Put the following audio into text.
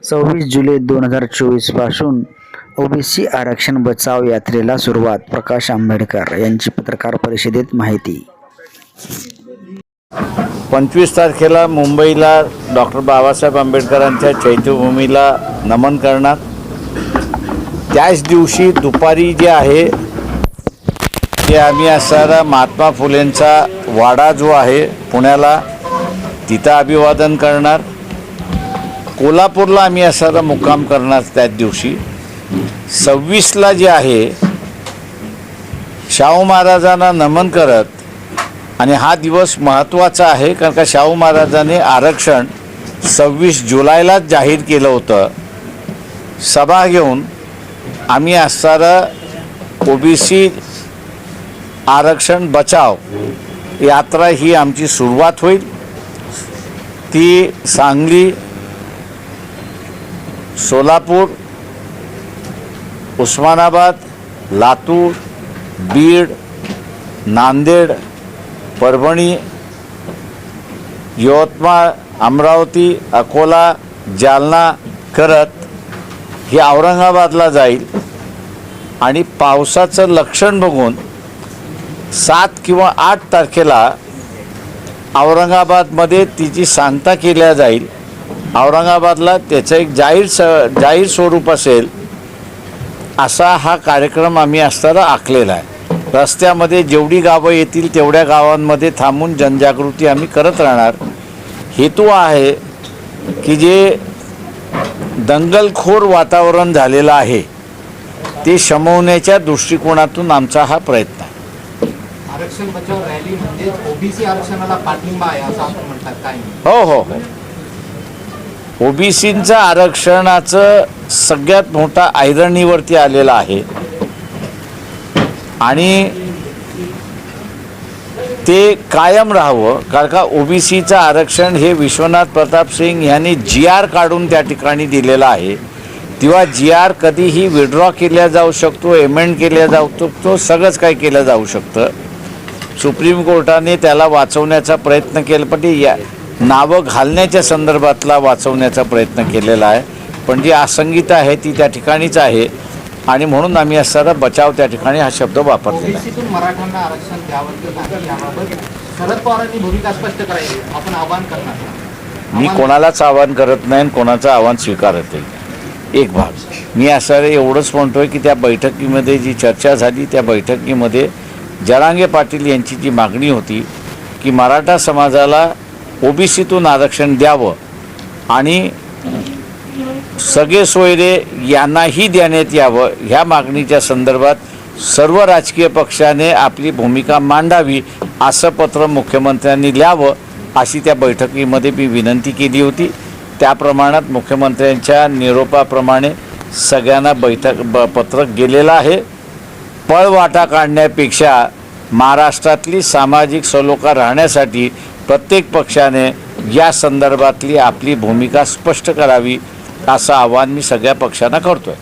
26 जुलै 2024 पासून ओबीसी आरक्षण बचाव यात्रेला सुरुवात. प्रकाश आंबेडकर यांची पत्रकार परिषदेत माहिती. 25 तारखेला मुंबईला डॉक्टर बाबासाहेब आंबेडकरांच्या चैत्यभूमीला नमन करणार. त्याच दिवशी दुपारी जे आहे ते आम्ही असणारा महात्मा फुलेंचा वाडा जो आहे पुण्याला तिथं अभिवादन करणार. कोल्हापूरला आम्ही असणारा मुक्काम करणार. त्याच दिवशी 26ला जे आहे शाहू महाराजांना नमन करत, आणि हा दिवस महत्त्वाचा आहे कारण का शाहू महाराजांनी आरक्षण 26 जुलैलाच जाहीर केलं होतं. सभा घेऊन आम्ही असणारं ओबीसी आरक्षण बचाव यात्रा ही आमची सुरुवात होईल. ती सांगली, सोलापूर, उस्मानाबाद, लातूर, बीड, नांदेड, परभणी, यवतमाळ, अमरावती, अकोला, जालना करत ही औरंगाबादला जाईल. आणि पावसाचं लक्षण बघून 7 किंवा 8 तारखेला औरंगाबादमध्ये तिची सांगता केल्या जाईल. औरंगाबादला त्याचं एक जाहीर स्वरूप असेल असा हा कार्यक्रम आम्ही असताना आखलेला आहे. रस्त्यामध्ये जेवढी गावं येतील तेवढ्या गावांमध्ये थांबून जनजागृती आम्ही करत राहणार. हेतू आहे की जे दंगलखोर वातावरण झालेलं आहे ते शमवण्याच्या दृष्टिकोनातून आमचा हा प्रयत्न आहे. आरक्षण बचाव रॅली म्हणजे ओबीसी आरक्षणाला पाठिंबा आहे असं आपण म्हणतात काय? हो. ओबीसींचं आरक्षणाचं सगळ्यात मोठा ऐरणीवरती आलेला आहे आणि ते कायम राहावं. कारण का ओबीसीचं आरक्षण हे विश्वनाथ प्रताप सिंग यांनी GR काढून त्या ठिकाणी दिलेलं आहे. तेव्हा GR कधीही विड्रॉ केल्या जाऊ शकतो, एमेंड केल्या जाऊ शकतो, सगळंच काही केलं जाऊ शकतं. सुप्रीम कोर्टाने त्याला वाचवण्याचा प्रयत्न केला, पण या नावं घालण्याच्या संदर्भातला वाचवण्याचा प्रयत्न केलेला आहे. पण जी असंगीता आहे ती त्या ठिकाणीच आहे आणि म्हणून आम्ही असणारा बचाव त्या ठिकाणी हा शब्द वापरलेला आहे. ओबीसीतून मराठ्यांना आरक्षण द्यावं की नाही याबाबत शरद पवारांनी भूमिका स्पष्ट करायची आपण आवाहन करणार. मी कोणालाच आवाहन करत नाही आणि कोणाचं आव्हान स्वीकारत नाही. एक भाग मी असं एवढंच म्हणतोय की त्या बैठकीमध्ये जी चर्चा झाली त्या बैठकीमध्ये जरांगे पाटील यांची जी मागणी होती की मराठा समाजाला ओबीसीतून आरक्षण द्यावं आणि सगळे सोयरे यांनाही देण्यात यावं, ह्या मागणीच्या संदर्भात सर्व राजकीय पक्षाने आपली भूमिका मांडावी असं पत्र मुख्यमंत्र्यांनी लिहावं अशी त्या बैठकीमध्ये मी विनंती केली होती. त्या प्रमाणात मुख्यमंत्र्यांच्या निरोपाप्रमाणे सगळ्यांना पत्रक गेलेलं आहे. पळवाटा काढण्यापेक्षा महाराष्ट्रातली सामाजिक सलोखा राहण्यासाठी प्रत्येक पक्षाने या संदर्भातली आपली भूमिका स्पष्ट करावी असं आवाहन मी सगळ्या पक्षांना करतोय.